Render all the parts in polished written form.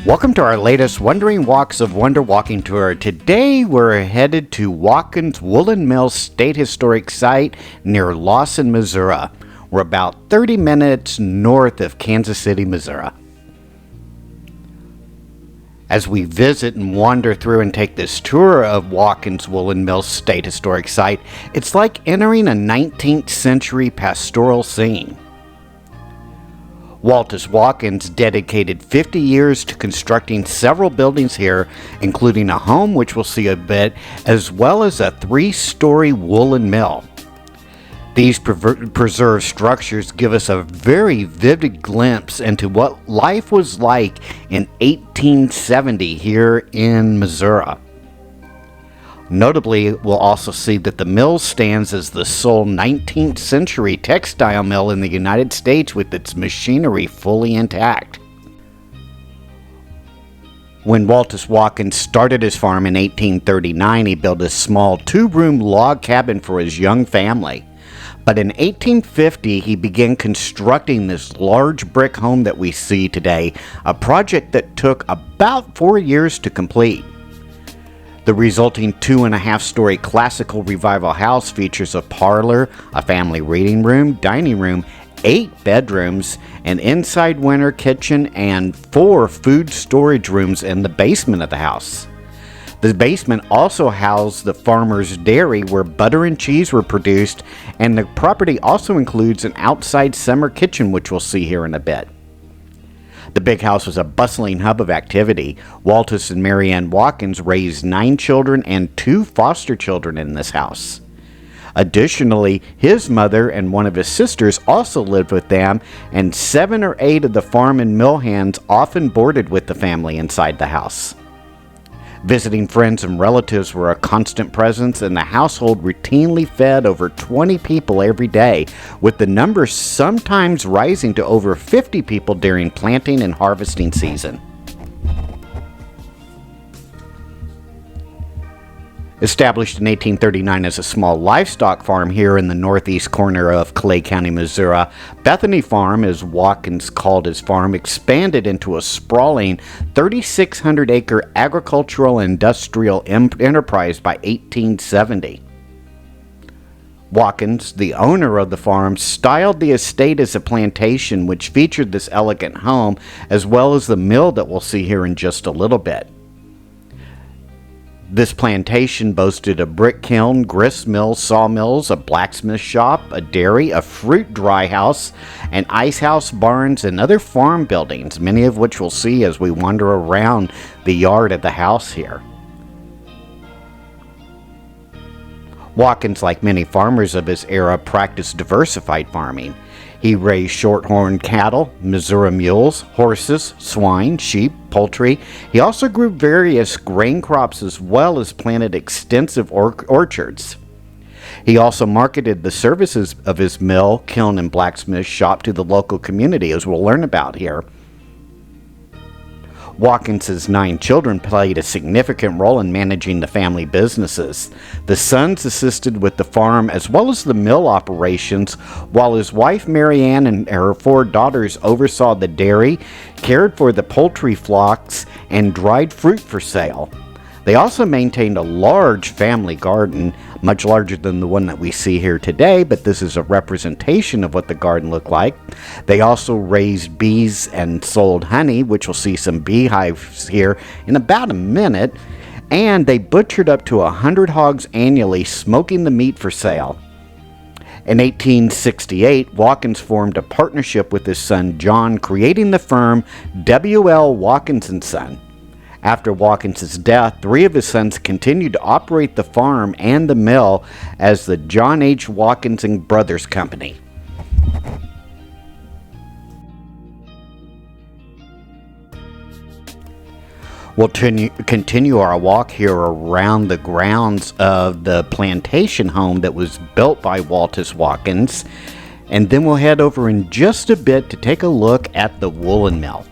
Welcome to our latest Wandering Walks of Wonder walking tour. Today we're headed to Watkins Woolen Mill State Historic Site near Lawson, Missouri. We're about 30 minutes north of Kansas City, Missouri. As we visit and wander through and take this tour of Watkins Woolen Mill State Historic Site, it's like entering a 19th century pastoral scene. Waltis Watkins dedicated 50 years to constructing several buildings here, including a home, which we'll see a bit, as well as a 3-story woolen mill. These preserved structures give us a very vivid glimpse into what life was like in 1870 here in Missouri. Notably, we'll also see that the mill stands as the sole 19th century textile mill in the United States with its machinery fully intact. When Waltis Watkins started his farm in 1839, he built a small 2-room log cabin for his young family. But in 1850, he began constructing this large brick home that we see today, a project that took about 4 years to complete. The resulting 2.5-story classical revival house features a parlor, a family reading room, dining room, 8 bedrooms, an inside winter kitchen, and 4 food storage rooms in the basement of the house. The basement also housed the farmer's dairy where butter and cheese were produced, and the property also includes an outside summer kitchen, which we'll see here in a bit. The big house was a bustling hub of activity. Waltis and Mary Ann Watkins raised 9 children and 2 foster children in this house. Additionally, his mother and one of his sisters also lived with them, and 7 or 8 of the farm and mill hands often boarded with the family inside the house. Visiting friends and relatives were a constant presence, and the household routinely fed over 20 people every day, with the numbers sometimes rising to over 50 people during planting and harvesting season. Established in 1839 as a small livestock farm here in the northeast corner of Clay County, Missouri, Bethany Farm, as Watkins called his farm, expanded into a sprawling 3,600-acre agricultural and industrial enterprise by 1870. Watkins, the owner of the farm, styled the estate as a plantation, which featured this elegant home, as well as the mill that we'll see here in just a little bit. This plantation boasted a brick kiln, grist mill, sawmills, a blacksmith shop, a dairy, a fruit dry house, an ice house, barns, and other farm buildings, many of which we'll see as we wander around the yard of the house here. Watkins, like many farmers of his era, practiced diversified farming. He raised shorthorn cattle, Missouri mules, horses, swine, sheep, poultry. He also grew various grain crops as well as planted extensive orchards. He also marketed the services of his mill, kiln, and blacksmith shop to the local community, as we'll learn about here. Watkins' 9 children played a significant role in managing the family businesses. The sons assisted with the farm as well as the mill operations, while his wife Mary Ann and her 4 daughters oversaw the dairy, cared for the poultry flocks, and dried fruit for sale. They also maintained a large family garden, much larger than the one that we see here today, but this is a representation of what the garden looked like. They also raised bees and sold honey, which we'll see some beehives here in about a minute, and they butchered up to 100 hogs annually, smoking the meat for sale. In 1868, Watkins formed a partnership with his son John, creating the firm W.L. Watkins & Son. After Watkins' death, 3 of his sons continued to operate the farm and the mill as the John H. Watkins and Brothers Company. We'll continue our walk here around the grounds of the plantation home that was built by Waltis Watkins, and then we'll head over in just a bit to take a look at the woolen mill.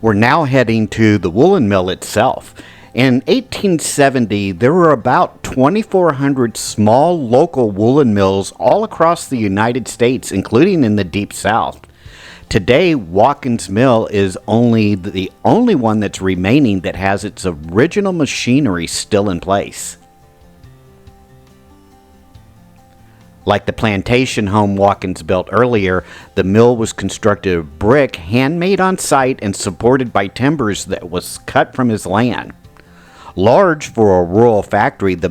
We're now heading to the woolen mill itself. In 1870, there were about 2,400 small local woolen mills all across the United States, including in the Deep South. Today, Watkins Mill is the only one that's remaining that has its original machinery still in place. Like the plantation home Watkins built earlier, the mill was constructed of brick, handmade on site, and supported by timbers that was cut from his land. Large for a rural factory, the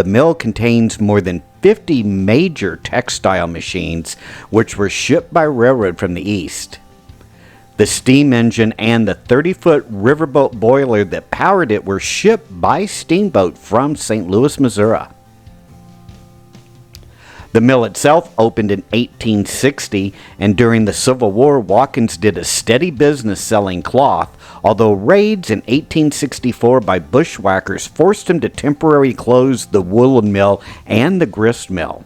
mill contains more than 50 major textile machines, which were shipped by railroad from the east. The steam engine and the 30-foot riverboat boiler that powered it were shipped by steamboat from St. Louis, Missouri. The mill itself opened in 1860, and during the Civil War, Watkins did a steady business selling cloth, although raids in 1864 by bushwhackers forced him to temporarily close the woolen mill and the grist mill.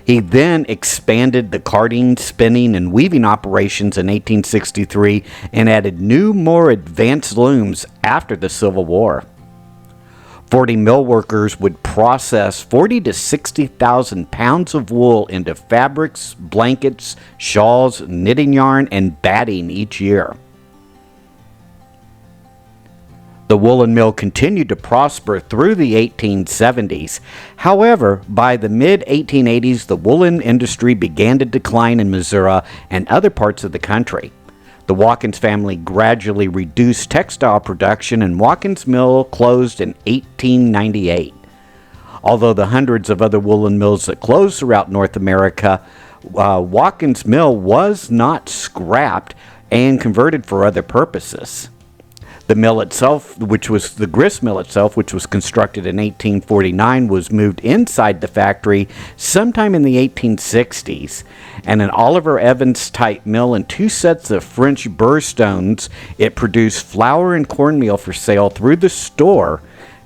He then expanded the carding, spinning, and weaving operations in 1863 and added new, more advanced looms after the Civil War. 40 mill workers would process 40 to 60,000 pounds of wool into fabrics, blankets, shawls, knitting yarn, and batting each year. The woolen mill continued to prosper through the 1870s. However, by the mid-1880s, the woolen industry began to decline in Missouri and other parts of the country. The Watkins family gradually reduced textile production, and Watkins Mill closed in 1898. Although the hundreds of other woolen mills that closed throughout North America, Watkins Mill was not scrapped and converted for other purposes. The mill itself, the grist mill itself, which was constructed in 1849, was moved inside the factory sometime in the 1860s. And an Oliver Evans type mill and 2 sets of French burr stones, it produced flour and cornmeal for sale through the store.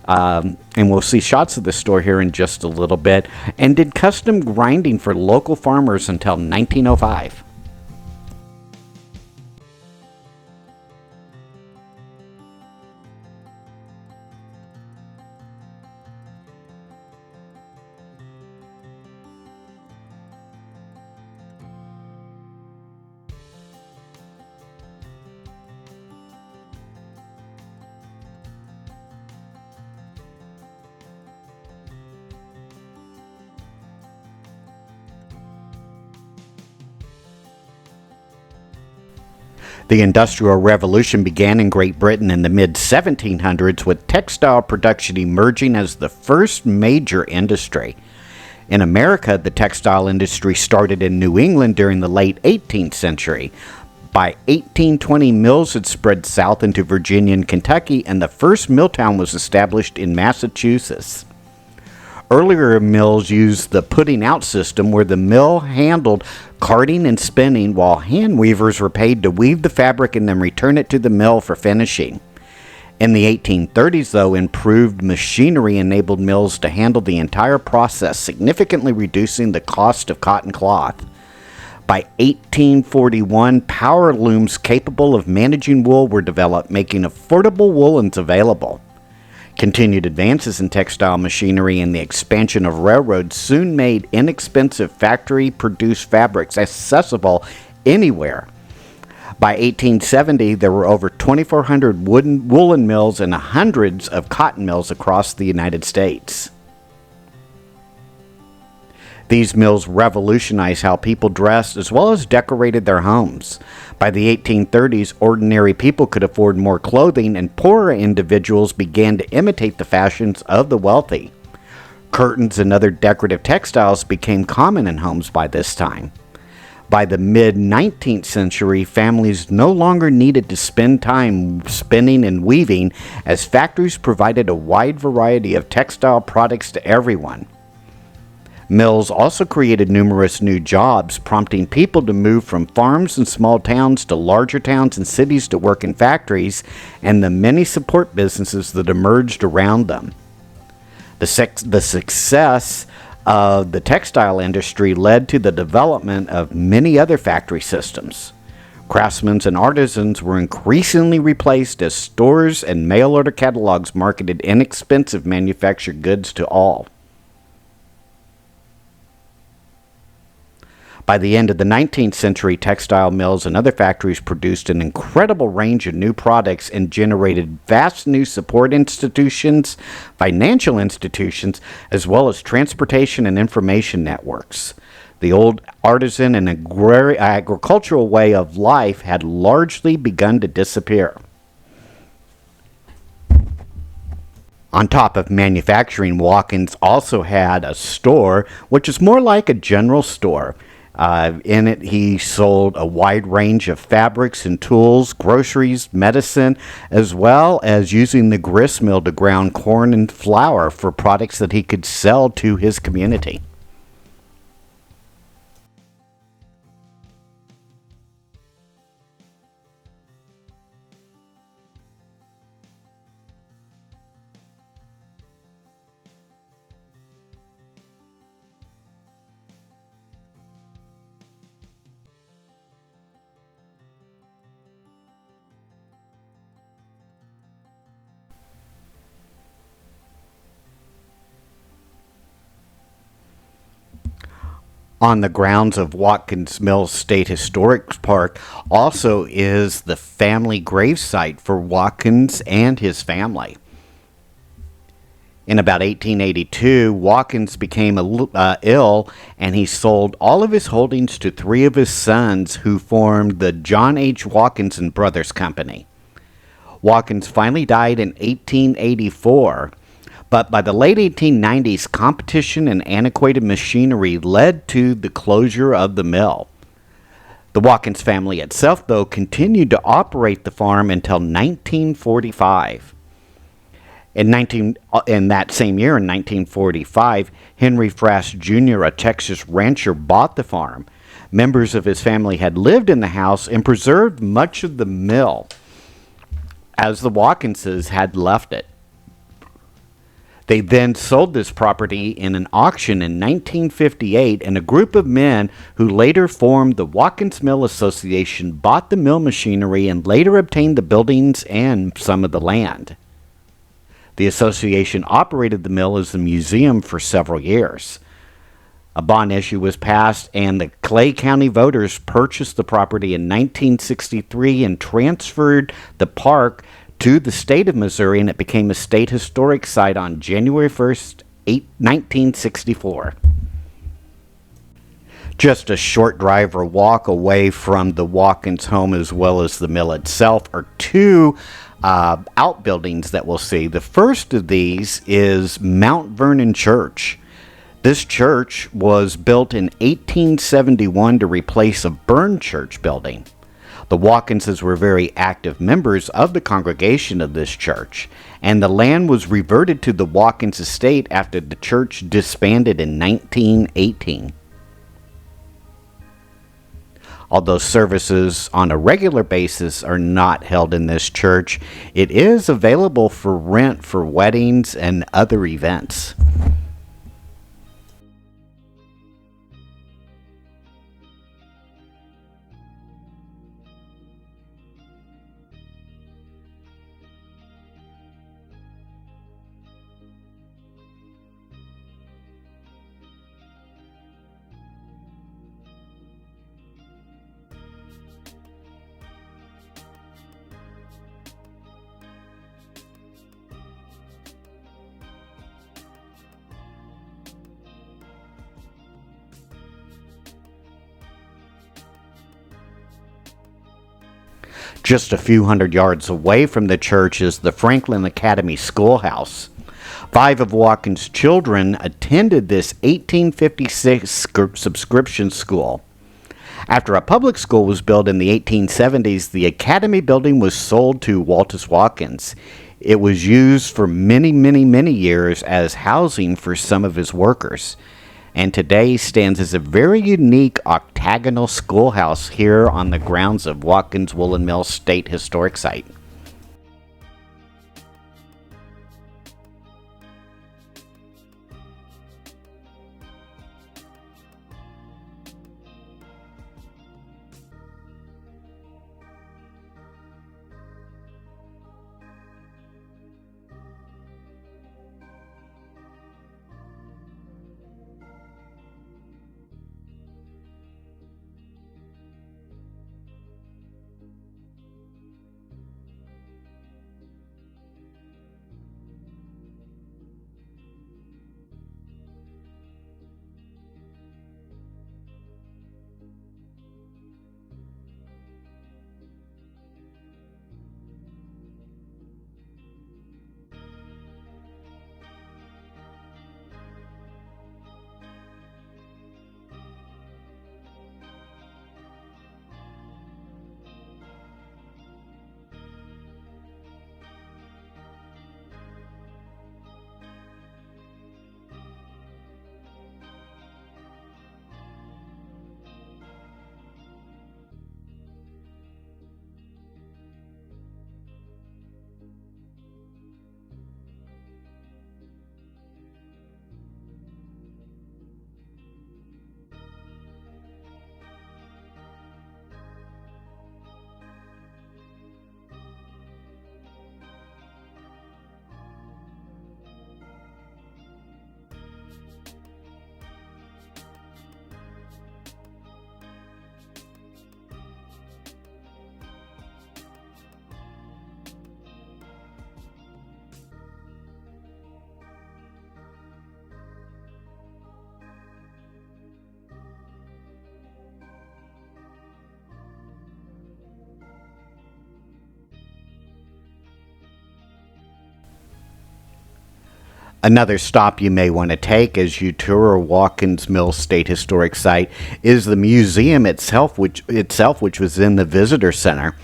And we'll see shots of the store here in just a little bit. And did custom grinding for local farmers until 1905. The Industrial Revolution began in Great Britain in the mid-1700s, with textile production emerging as the first major industry. In America, the textile industry started in New England during the late 18th century. By 1820, mills had spread south into Virginia and Kentucky, and the first mill town was established in Massachusetts. Earlier mills used the putting out system, where the mill handled carding and spinning, while hand weavers were paid to weave the fabric and then return it to the mill for finishing. In the 1830s, though, improved machinery enabled mills to handle the entire process, significantly reducing the cost of cotton cloth. By 1841, power looms capable of managing wool were developed, making affordable woolens available. Continued advances in textile machinery and the expansion of railroads soon made inexpensive factory-produced fabrics accessible anywhere. By 1870, there were over 2,400 woolen mills and hundreds of cotton mills across the United States. These mills revolutionized how people dressed as well as decorated their homes. By the 1830s, ordinary people could afford more clothing, and poorer individuals began to imitate the fashions of the wealthy. Curtains and other decorative textiles became common in homes by this time. By the mid-19th century, families no longer needed to spend time spinning and weaving, as factories provided a wide variety of textile products to everyone. Mills also created numerous new jobs, prompting people to move from farms and small towns to larger towns and cities to work in factories, and the many support businesses that emerged around them. The success of the textile industry led to the development of many other factory systems. Craftsmen and artisans were increasingly replaced as stores and mail-order catalogs marketed inexpensive manufactured goods to all. By the end of the 19th century, textile mills and other factories produced an incredible range of new products and generated vast new support institutions, financial institutions, as well as transportation and information networks. The old artisan and agricultural way of life had largely begun to disappear. On top of manufacturing, Watkins also had a store, which is more like a general store. In it, he sold a wide range of fabrics and tools, groceries, medicine, as well as using the grist mill to ground corn and flour for products that he could sell to his community. On the grounds of Watkins Mills State Historic Park also is the family gravesite for Watkins and his family. In about 1882, Watkins became ill, and he sold all of his holdings to three of his sons, who formed the John H. Watkins and Brothers Company. Watkins finally died in 1884, but by the late 1890s, competition and antiquated machinery led to the closure of the mill. The Watkins family itself, though, continued to operate the farm until 1945. In that same year, in 1945, Henry Frass Jr., a Texas rancher, bought the farm. Members of his family had lived in the house and preserved much of the mill, as the Watkinses had left it. They then sold this property in an auction in 1958, and a group of men who later formed the Watkins Mill Association bought the mill machinery and later obtained the buildings and some of the land. The association operated the mill as a museum for several years. A bond issue was passed, and the Clay County voters purchased the property in 1963 and transferred the park to the state of Missouri, and it became a state historic site on January 1st, 1964. Just a short drive or walk away from the Watkins home, as well as the mill itself, are two outbuildings that we'll see. The first of these is Mount Vernon Church. This church was built in 1871 to replace a burned church building. The Watkinses were very active members of the congregation of this church, and the land was reverted to the Watkins estate after the church disbanded in 1918. Although services on a regular basis are not held in this church, it is available for rent for weddings and other events. Just a few hundred yards away from the church is the Franklin Academy Schoolhouse. 5 of Watkins' children attended this 1856 subscription school. After a public school was built in the 1870s, the academy building was sold to Walter Watkins. It was used for many years as housing for some of his workers, and today stands as a very unique octagonal schoolhouse here on the grounds of Watkins Woolen Mill State Historic Site. Another stop you may want to take as you tour Watkins Mill State Historic Site is the museum itself, which was in the visitor center.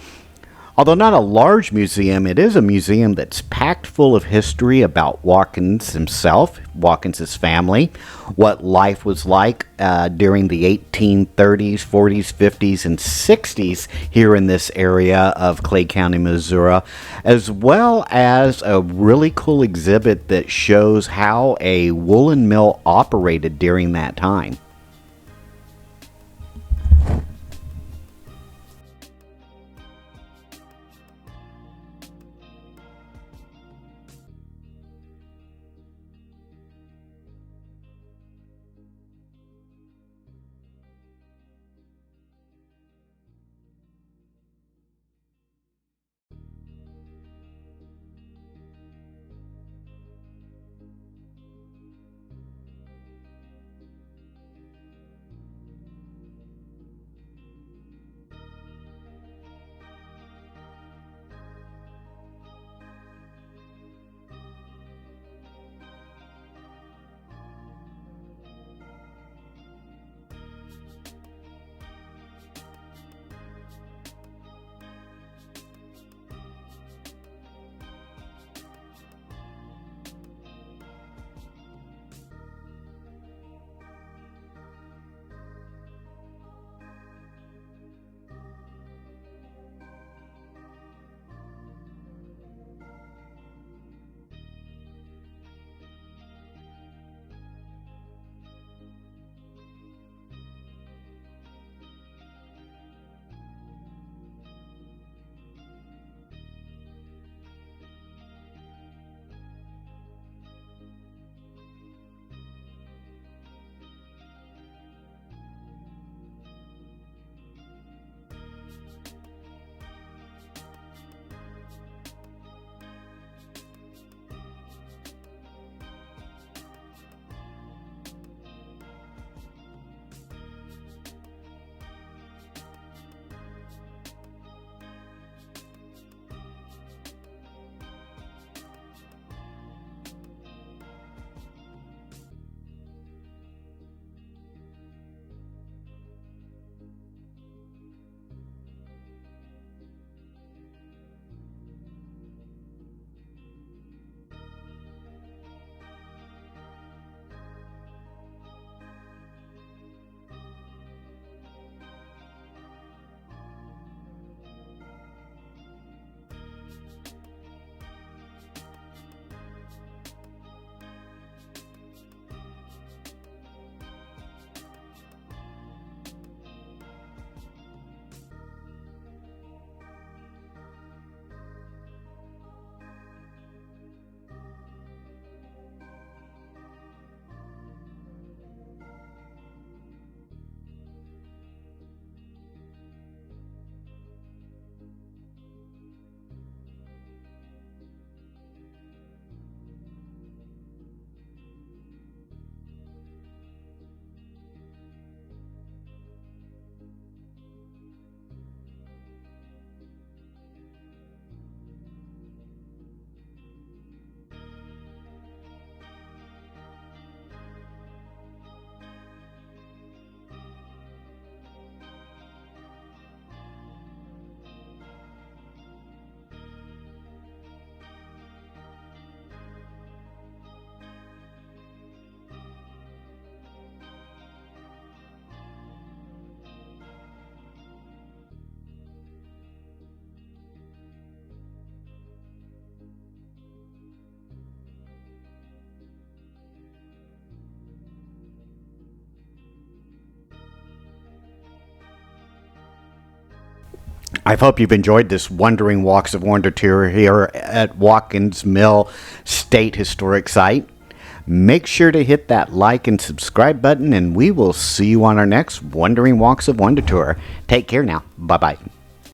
Although not a large museum, it is a museum that's packed full of history about Watkins himself, Watkins' family, what life was like during the 1830s, 40s, 50s, and 60s here in this area of Clay County, Missouri, as well as a really cool exhibit that shows how a woolen mill operated during that time. I hope you've enjoyed this Wandering Walks of Wonder tour here at Watkins Mill State Historic Site. Make sure to hit that like and subscribe button, and we will see you on our next Wandering Walks of Wonder tour. Take care now. Bye-bye.